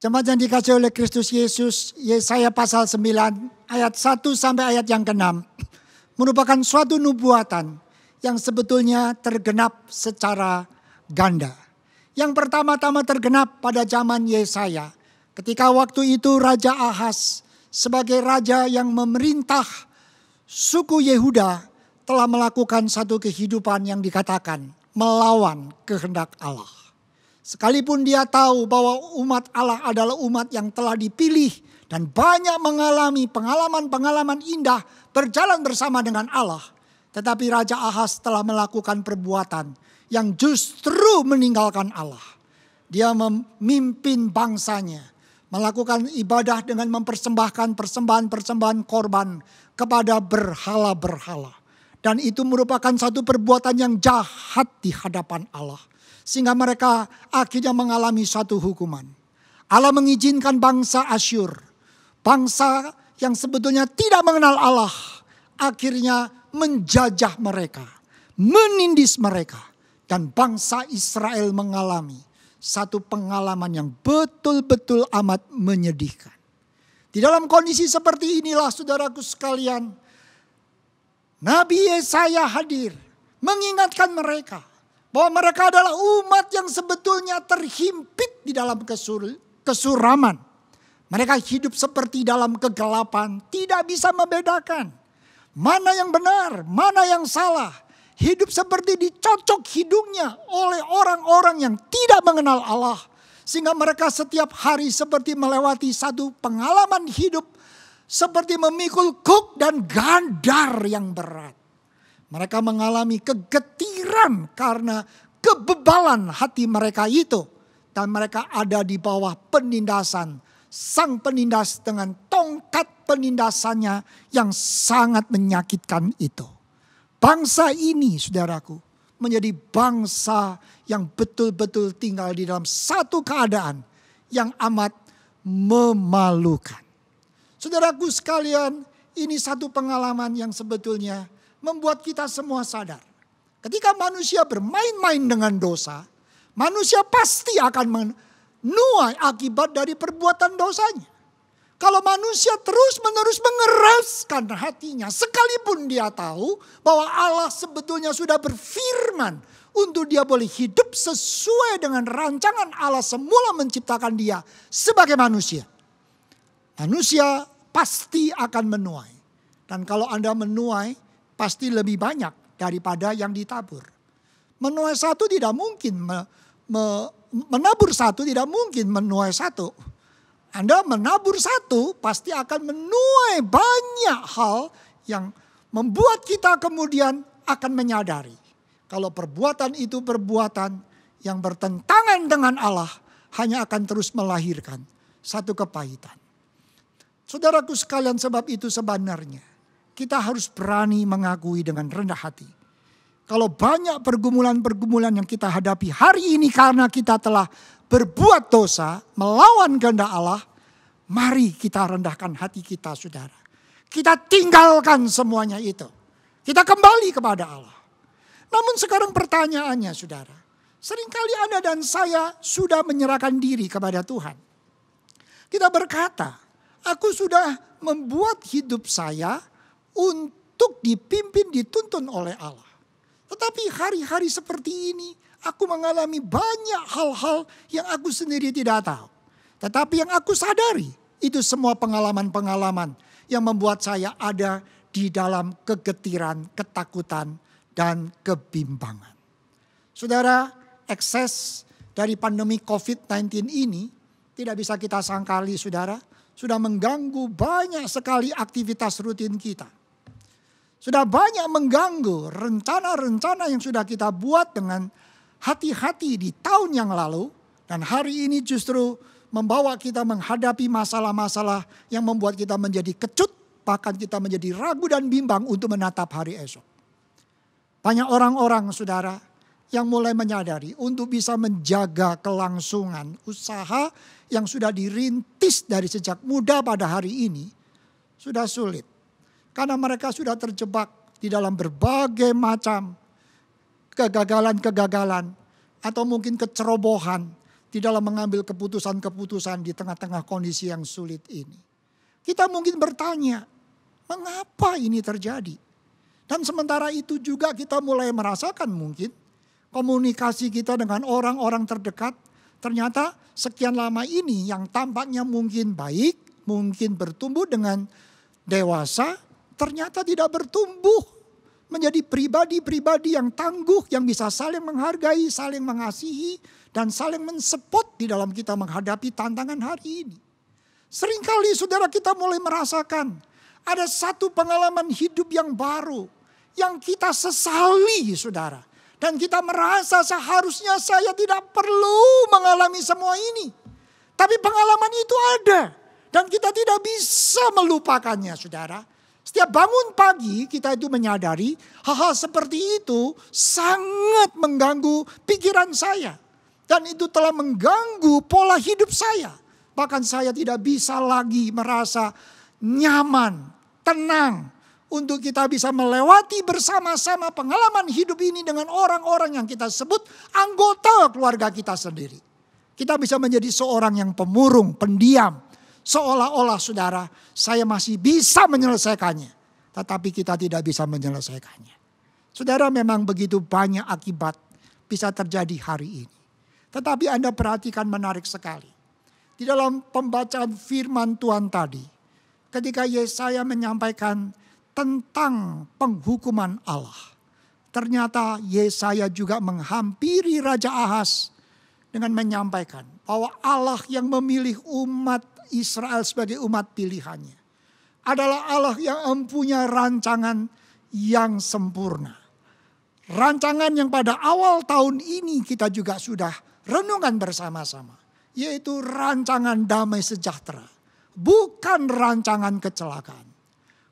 Jemaat yang dikasihi oleh Kristus Yesus, Yesaya pasal 9 ayat 1 sampai ayat yang ke-6 merupakan suatu nubuatan yang sebetulnya tergenap secara ganda. Yang pertama-tama tergenap pada zaman Yesaya, ketika waktu itu Raja Ahaz sebagai raja yang memerintah suku Yehuda telah melakukan satu kehidupan yang dikatakan melawan kehendak Allah. Sekalipun dia tahu bahwa umat Allah adalah umat yang telah dipilih dan banyak mengalami pengalaman-pengalaman indah berjalan bersama dengan Allah. Tetapi Raja Ahaz telah melakukan perbuatan yang justru meninggalkan Allah. Dia memimpin bangsanya, melakukan ibadah dengan mempersembahkan persembahan-persembahan korban kepada berhala-berhala. Dan itu merupakan satu perbuatan yang jahat di hadapan Allah. Sehingga mereka akhirnya mengalami satu hukuman. Allah mengizinkan bangsa Asyur, bangsa yang sebetulnya tidak mengenal Allah, akhirnya menjajah mereka, menindis mereka. Dan bangsa Israel mengalami satu pengalaman yang betul-betul amat menyedihkan. Di dalam kondisi seperti inilah saudaraku sekalian, Nabi Yesaya hadir mengingatkan mereka bahwa mereka adalah umat yang sebetulnya terhimpit di dalam kesuraman. Mereka hidup seperti dalam kegelapan, tidak bisa membedakan mana yang benar, mana yang salah. Hidup seperti dicocok hidungnya oleh orang-orang yang tidak mengenal Allah. Sehingga mereka setiap hari seperti melewati satu pengalaman hidup seperti memikul kuk dan gandar yang berat. Mereka mengalami kegetiran karena kebebalan hati mereka itu. Dan mereka ada di bawah penindasan sang penindas dengan tongkat penindasannya yang sangat menyakitkan itu. Bangsa ini saudaraku menjadi bangsa yang betul-betul tinggal di dalam satu keadaan yang amat memalukan. Saudaraku sekalian, ini satu pengalaman yang sebetulnya membuat kita semua sadar. Ketika manusia bermain-main dengan dosa, manusia pasti akan menuai akibat dari perbuatan dosanya. Kalau manusia terus-menerus mengeraskan hatinya, sekalipun dia tahu bahwa Allah sebetulnya sudah berfirman untuk dia boleh hidup sesuai dengan rancangan Allah semula menciptakan dia sebagai manusia. Manusia pasti akan menuai. Dan kalau Anda menuai, pasti lebih banyak daripada yang ditabur. Menuai satu tidak mungkin, menabur satu tidak mungkin menuai satu. Anda menabur satu pasti akan menuai banyak hal yang membuat kita kemudian akan menyadari. Kalau perbuatan itu perbuatan yang bertentangan dengan Allah, hanya akan terus melahirkan satu kepahitan. Saudaraku sekalian, sebab itu sebenarnya kita harus berani mengakui dengan rendah hati. Kalau banyak pergumulan-pergumulan yang kita hadapi hari ini karena kita telah berbuat dosa, melawan kehendak Allah, mari kita rendahkan hati kita, saudara. Kita tinggalkan semuanya itu. Kita kembali kepada Allah. Namun sekarang pertanyaannya, saudara. Seringkali Anda dan saya sudah menyerahkan diri kepada Tuhan. Kita berkata, aku sudah membuat hidup saya untuk dipimpin, dituntun oleh Allah. Tetapi hari-hari seperti ini, aku mengalami banyak hal-hal yang aku sendiri tidak tahu. Tetapi yang aku sadari, itu semua pengalaman-pengalaman yang membuat saya ada di dalam kegetiran, ketakutan, dan kebimbangan. Saudara, ekses dari pandemi COVID-19 ini tidak bisa kita sangkali, saudara. Sudah mengganggu banyak sekali aktivitas rutin kita. Sudah banyak mengganggu rencana-rencana yang sudah kita buat dengan hati-hati di tahun yang lalu. Dan hari ini justru membawa kita menghadapi masalah-masalah yang membuat kita menjadi kecut. Bahkan kita menjadi ragu dan bimbang untuk menatap hari esok. Banyak orang-orang, saudara, yang mulai menyadari untuk bisa menjaga kelangsungan usaha yang sudah dirintis dari sejak muda pada hari ini sudah sulit. Karena mereka sudah terjebak di dalam berbagai macam kegagalan-kegagalan atau mungkin kecerobohan di dalam mengambil keputusan-keputusan di tengah-tengah kondisi yang sulit ini. Kita mungkin bertanya, mengapa ini terjadi? Dan sementara itu juga kita mulai merasakan mungkin komunikasi kita dengan orang-orang terdekat ternyata sekian lama ini yang tampaknya mungkin baik, mungkin bertumbuh dengan dewasa, ternyata tidak bertumbuh menjadi pribadi-pribadi yang tangguh, yang bisa saling menghargai, saling mengasihi, dan saling mensupport di dalam kita menghadapi tantangan hari ini. Seringkali saudara kita mulai merasakan ada satu pengalaman hidup yang baru yang kita sesali saudara. Dan kita merasa seharusnya saya tidak perlu mengalami semua ini. Tapi pengalaman itu ada. Dan kita tidak bisa melupakannya saudara. Setiap bangun pagi kita itu menyadari hal-hal seperti itu sangat mengganggu pikiran saya. Dan itu telah mengganggu pola hidup saya. Bahkan saya tidak bisa lagi merasa nyaman, tenang. Untuk kita bisa melewati bersama-sama pengalaman hidup ini dengan orang-orang yang kita sebut anggota keluarga kita sendiri. Kita bisa menjadi seorang yang pemurung, pendiam. Seolah-olah saudara, saya masih bisa menyelesaikannya. Tetapi kita tidak bisa menyelesaikannya. Saudara, memang begitu banyak akibat bisa terjadi hari ini. Tetapi Anda perhatikan menarik sekali. Di dalam pembacaan firman Tuhan tadi, ketika Yesaya menyampaikan tentang penghukuman Allah. Ternyata Yesaya juga menghampiri Raja Ahaz dengan menyampaikan bahwa Allah yang memilih umat Israel sebagai umat pilihannya adalah Allah yang mempunyai rancangan yang sempurna. Rancangan yang pada awal tahun ini kita juga sudah renungan bersama-sama. Yaitu rancangan damai sejahtera. Bukan rancangan kecelakaan.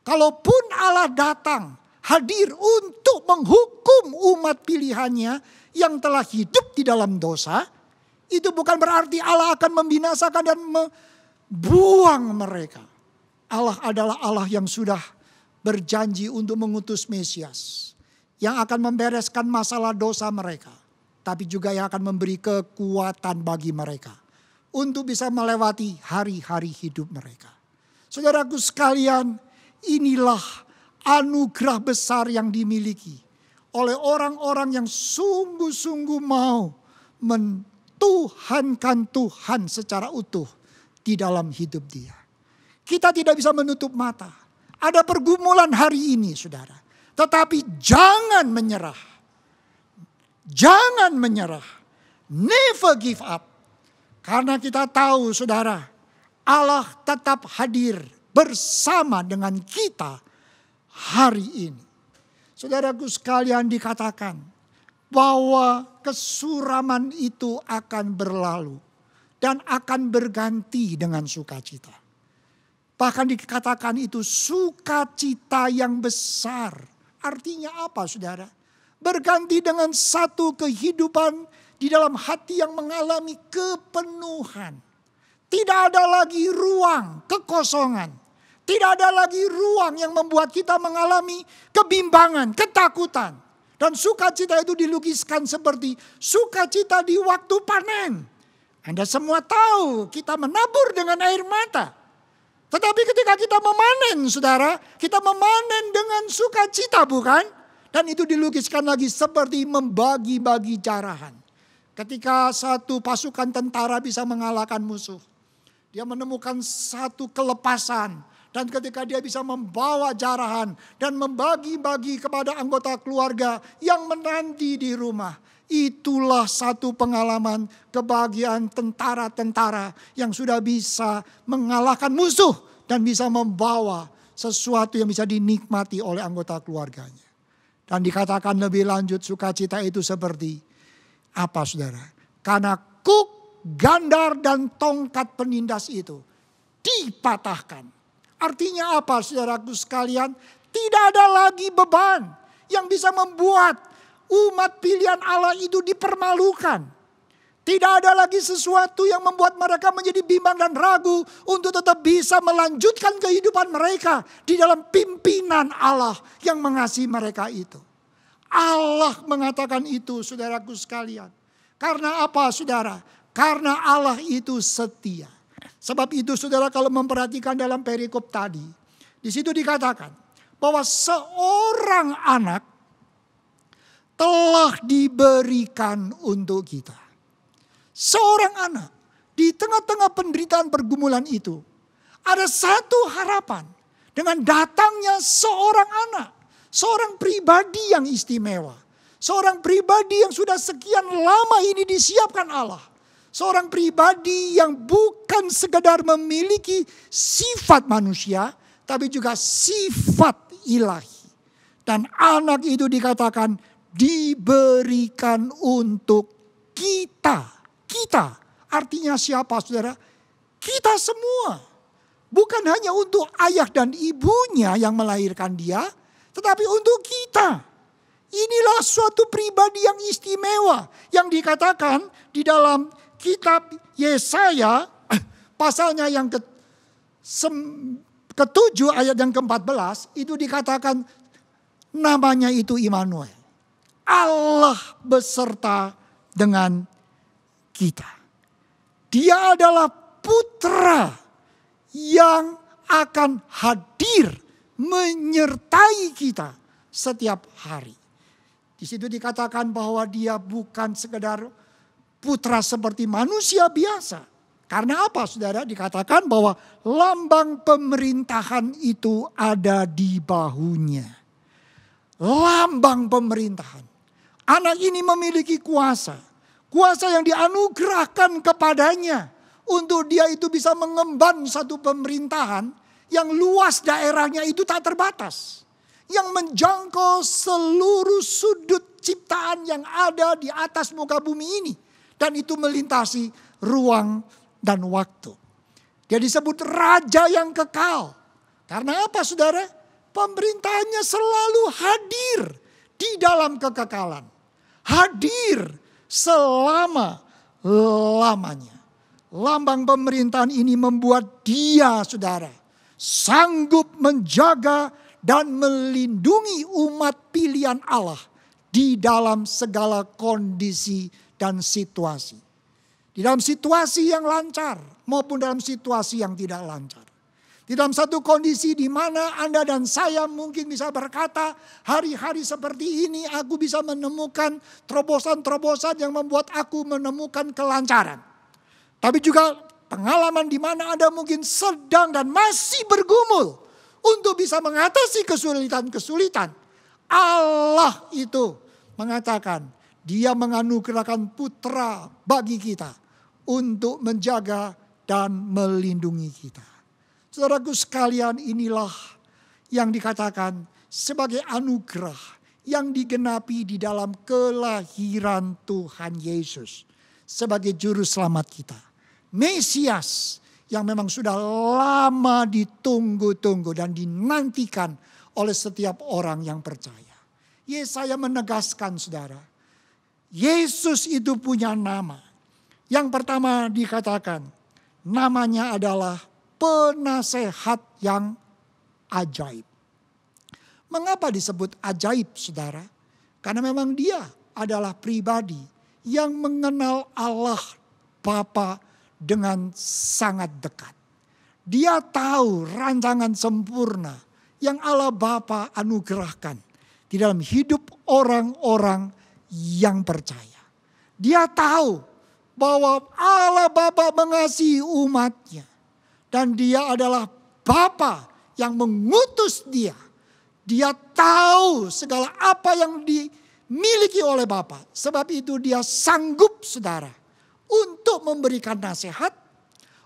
Kalaupun Allah datang hadir untuk menghukum umat pilihannya yang telah hidup di dalam dosa, itu bukan berarti Allah akan membinasakan dan membuang mereka. Allah adalah Allah yang sudah berjanji untuk mengutus Mesias yang akan membereskan masalah dosa mereka, tapi juga yang akan memberi kekuatan bagi mereka untuk bisa melewati hari-hari hidup mereka. Saudaraku sekalian, inilah anugerah besar yang dimiliki oleh orang-orang yang sungguh-sungguh mau mentuhankan Tuhan secara utuh di dalam hidup dia. Kita tidak bisa menutup mata. Ada pergumulan hari ini saudara. Tetapi jangan menyerah. Jangan menyerah. Never give up. Karena kita tahu saudara, Allah tetap hadir bersama dengan kita hari ini. Saudaraku sekalian, dikatakan bahwa kesuraman itu akan berlalu dan akan berganti dengan sukacita. Bahkan dikatakan itu sukacita yang besar. Artinya apa saudara? Berganti dengan satu kehidupan di dalam hati yang mengalami kepenuhan. Tidak ada lagi ruang kekosongan. Tidak ada lagi ruang yang membuat kita mengalami kebimbangan, ketakutan. Dan sukacita itu dilukiskan seperti sukacita di waktu panen. Anda semua tahu kita menabur dengan air mata. Tetapi ketika kita memanen saudara, kita memanen dengan sukacita bukan? Dan itu dilukiskan lagi seperti membagi-bagi jarahan. Ketika satu pasukan tentara bisa mengalahkan musuh. Dia menemukan satu kelepasan. Dan ketika dia bisa membawa jarahan dan membagi-bagi kepada anggota keluarga yang menanti di rumah. Itulah satu pengalaman kebahagiaan tentara-tentara yang sudah bisa mengalahkan musuh. Dan bisa membawa sesuatu yang bisa dinikmati oleh anggota keluarganya. Dan dikatakan lebih lanjut sukacita itu seperti apa saudara? Karena kuk, gandar dan tongkat penindas itu dipatahkan. Artinya apa saudaraku sekalian? Tidak ada lagi beban yang bisa membuat umat pilihan Allah itu dipermalukan. Tidak ada lagi sesuatu yang membuat mereka menjadi bimbang dan ragu untuk tetap bisa melanjutkan kehidupan mereka di dalam pimpinan Allah yang mengasihi mereka itu. Allah mengatakan itu saudaraku sekalian. Karena apa saudara? Karena Allah itu setia. Sebab itu saudara kalau memperhatikan dalam perikop tadi. Di situ dikatakan bahwa seorang anak telah diberikan untuk kita. Seorang anak di tengah-tengah penderitaan pergumulan itu. Ada satu harapan dengan datangnya seorang anak. Seorang pribadi yang istimewa. Seorang pribadi yang sudah sekian lama ini disiapkan Allah. Seorang pribadi yang bukan sekedar memiliki sifat manusia, tapi juga sifat ilahi. Dan anak itu dikatakan diberikan untuk kita. Kita artinya siapa saudara? Kita semua. Bukan hanya untuk ayah dan ibunya yang melahirkan dia, tetapi untuk kita. Inilah suatu pribadi yang istimewa yang dikatakan di dalam kitab Yesaya pasalnya yang ke-7 ayat yang ke-14 itu dikatakan namanya itu Immanuel. Allah beserta dengan kita. Dia adalah putra yang akan hadir menyertai kita setiap hari. Di situ dikatakan bahwa dia bukan sekedar putra seperti manusia biasa. Karena apa saudara? Dikatakan bahwa lambang pemerintahan itu ada di bahunya. Lambang pemerintahan. Anak ini memiliki kuasa. Kuasa yang dianugerahkan kepadanya. Untuk dia itu bisa mengemban satu pemerintahan yang luas daerahnya itu tak terbatas. Yang menjangkau seluruh sudut ciptaan yang ada di atas muka bumi ini. Dan itu melintasi ruang dan waktu. Dia disebut raja yang kekal. Karena apa saudara? Pemerintahannya selalu hadir di dalam kekekalan. Hadir selama-lamanya. Lambang pemerintahan ini membuat dia saudara sanggup menjaga dan melindungi umat pilihan Allah di dalam segala kondisi dan situasi. Di dalam situasi yang lancar maupun dalam situasi yang tidak lancar. Di dalam satu kondisi di mana Anda dan saya mungkin bisa berkata, hari-hari seperti ini aku bisa menemukan terobosan-terobosan yang membuat aku menemukan kelancaran. Tapi juga pengalaman di mana Anda mungkin sedang dan masih bergumul untuk bisa mengatasi kesulitan-kesulitan. Allah itu mengatakan dia menganugerahkan putra bagi kita untuk menjaga dan melindungi kita. Saudaraku sekalian, inilah yang dikatakan sebagai anugerah yang digenapi di dalam kelahiran Tuhan Yesus sebagai juru selamat kita. Mesias yang memang sudah lama ditunggu-tunggu dan dinantikan oleh setiap orang yang percaya. Yesaya menegaskan saudara, Yesus itu punya nama. Yang pertama dikatakan, namanya adalah penasehat yang ajaib. Mengapa disebut ajaib saudara? Karena memang dia adalah pribadi yang mengenal Allah Bapa dengan sangat dekat. Dia tahu rancangan sempurna yang Allah Bapa anugerahkan di dalam hidup orang-orang yang percaya. Dia tahu bahwa Allah Bapa mengasihi umatnya. Dan dia adalah Bapa yang mengutus dia. Dia tahu segala apa yang dimiliki oleh Bapa. Sebab itu dia sanggup saudara untuk memberikan nasihat,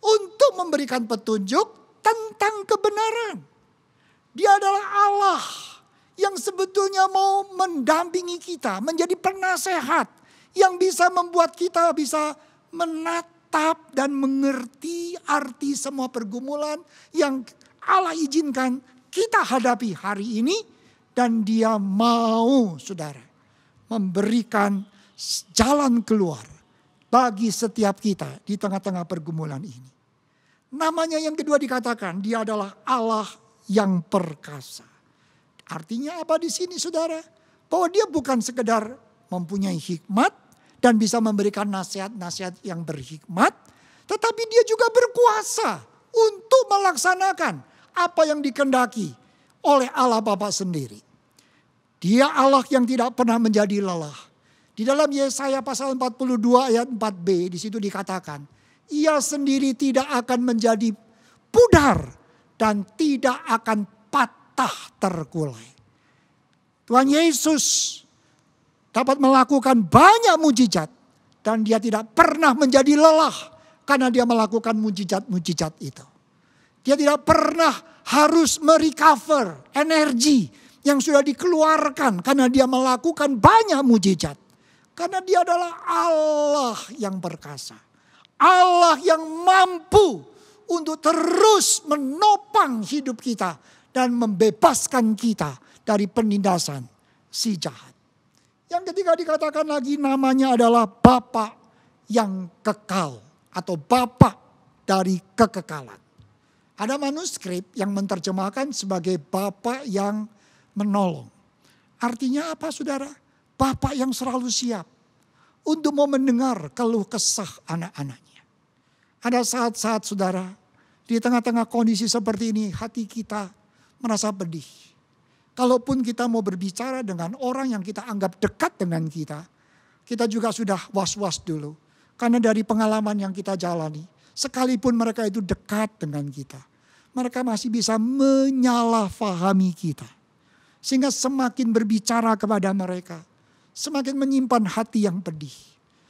untuk memberikan petunjuk tentang kebenaran. Dia adalah Allah yang sebetulnya mau mendampingi kita, menjadi penasehat yang bisa membuat kita bisa menatap dan mengerti arti semua pergumulan yang Allah izinkan kita hadapi hari ini. Dan dia mau saudara memberikan jalan keluar bagi setiap kita di tengah-tengah pergumulan ini. Namanya yang kedua dikatakan dia adalah Allah yang perkasa. Artinya apa di sini saudara? Bahwa dia bukan sekedar mempunyai hikmat dan bisa memberikan nasihat-nasihat yang berhikmat, tetapi dia juga berkuasa untuk melaksanakan apa yang dikehendaki oleh Allah Bapa sendiri. Dia Allah yang tidak pernah menjadi lelah. Di dalam Yesaya pasal 42 ayat 4b di situ dikatakan, Ia sendiri tidak akan menjadi pudar dan tidak akan patah terkulai. Tuhan Yesus dapat melakukan banyak mujizat dan dia tidak pernah menjadi lelah karena dia melakukan mujizat-mujizat itu. Dia tidak pernah harus merecover energi yang sudah dikeluarkan karena dia melakukan banyak mujizat. Karena dia adalah Allah yang perkasa. Allah yang mampu untuk terus menopang hidup kita dan membebaskan kita dari penindasan si jahat. Yang ketiga dikatakan lagi namanya adalah Bapa yang kekal atau Bapa dari kekekalan. Ada manuskrip yang menerjemahkan sebagai Bapa yang menolong. Artinya apa saudara? Bapa yang selalu siap untuk mau mendengar keluh kesah anak-anaknya. Ada saat-saat saudara, di tengah-tengah kondisi seperti ini hati kita merasa pedih. Kalaupun kita mau berbicara dengan orang yang kita anggap dekat dengan kita juga sudah was-was dulu. Karena dari pengalaman yang kita jalani, sekalipun mereka itu dekat dengan kita, mereka masih bisa menyalahfahami kita. Sehingga semakin berbicara kepada mereka, semakin menyimpan hati yang pedih.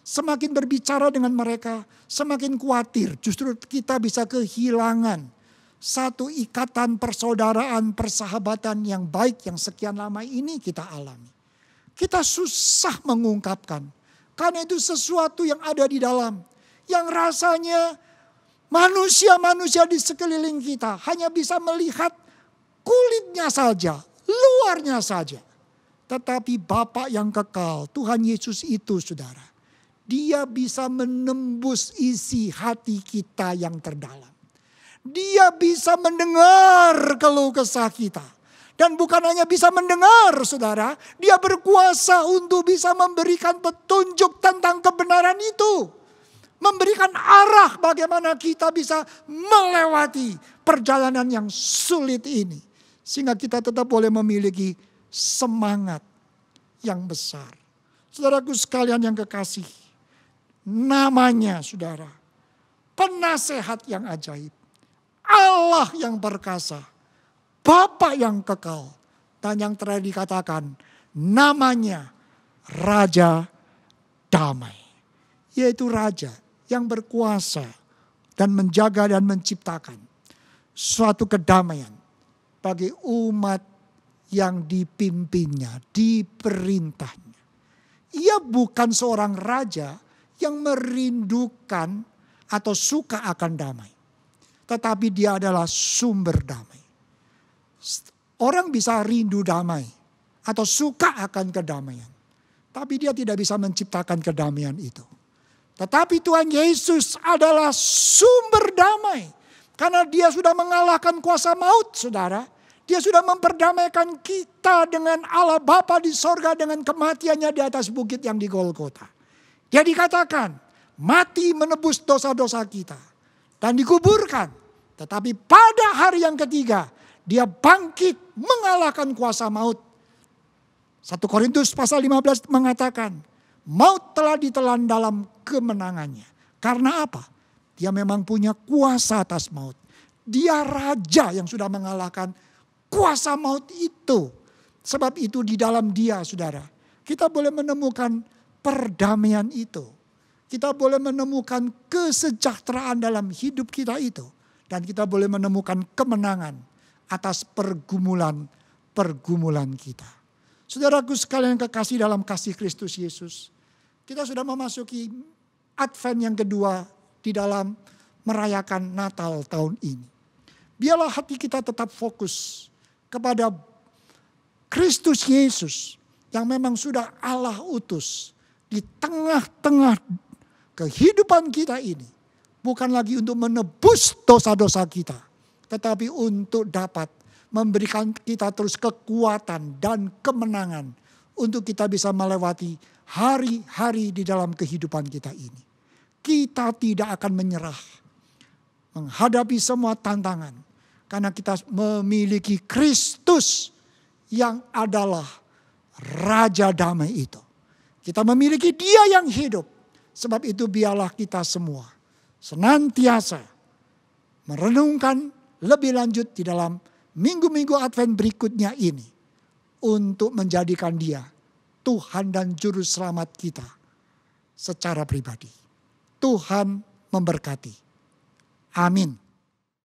Semakin berbicara dengan mereka, semakin khawatir. Justru kita bisa kehilangan satu ikatan persaudaraan, persahabatan yang baik yang sekian lama ini kita alami. Kita susah mengungkapkan. Karena itu sesuatu yang ada di dalam. Yang rasanya manusia-manusia di sekeliling kita hanya bisa melihat kulitnya saja, luarnya saja. Tetapi Bapa yang kekal, Tuhan Yesus itu saudara. Dia bisa menembus isi hati kita yang terdalam. Dia bisa mendengar keluh kesah kita. Dan bukan hanya bisa mendengar saudara. Dia berkuasa untuk bisa memberikan petunjuk tentang kebenaran itu. Memberikan arah bagaimana kita bisa melewati perjalanan yang sulit ini. Sehingga kita tetap boleh memiliki semangat yang besar. Saudaraku sekalian yang kekasih. Namanya saudara. Penasehat yang ajaib. Allah yang perkasa. Bapa yang kekal. Dan yang terakhir dikatakan namanya Raja Damai. Yaitu Raja yang berkuasa dan menjaga dan menciptakan suatu kedamaian bagi umat yang dipimpinnya, diperintahnya. Ia bukan seorang raja yang merindukan atau suka akan damai. Tetapi dia adalah sumber damai. Orang bisa rindu damai atau suka akan kedamaian. Tapi dia tidak bisa menciptakan kedamaian itu. Tetapi Tuhan Yesus adalah sumber damai. Karena dia sudah mengalahkan kuasa maut saudara. Dia sudah memperdamaikan kita dengan Allah Bapa di sorga dengan kematiannya di atas bukit yang di Golgota. Dia dikatakan mati menebus dosa-dosa kita. Dan dikuburkan. Tetapi pada hari yang ketiga dia bangkit mengalahkan kuasa maut. 1 Korintus pasal 15 mengatakan maut telah ditelan dalam kemenangannya. Karena apa? Dia memang punya kuasa atas maut. Dia raja yang sudah mengalahkan kuasa maut itu. Sebab itu di dalam dia saudara. Kita boleh menemukan perdamaian itu. Kita boleh menemukan kesejahteraan dalam hidup kita itu. Dan kita boleh menemukan kemenangan atas pergumulan kita. Saudaraku sekalian kekasih dalam kasih Kristus Yesus. Kita sudah memasuki Advent yang kedua di dalam merayakan Natal tahun ini. Biarlah hati kita tetap fokus kepada Kristus Yesus yang memang sudah Allah utus di tengah-tengah kehidupan kita ini. Bukan lagi untuk menebus dosa-dosa kita. Tetapi untuk dapat memberikan kita terus kekuatan dan kemenangan untuk kita bisa melewati hari-hari di dalam kehidupan kita ini. Kita tidak akan menyerah menghadapi semua tantangan, karena kita memiliki Kristus yang adalah Raja Damai itu. Kita memiliki Dia yang hidup. Sebab itu biarlah kita semua senantiasa merenungkan lebih lanjut di dalam minggu-minggu Advent berikutnya ini, untuk menjadikan Dia Tuhan dan Juru Selamat kita secara pribadi. Tuhan memberkati. Amin.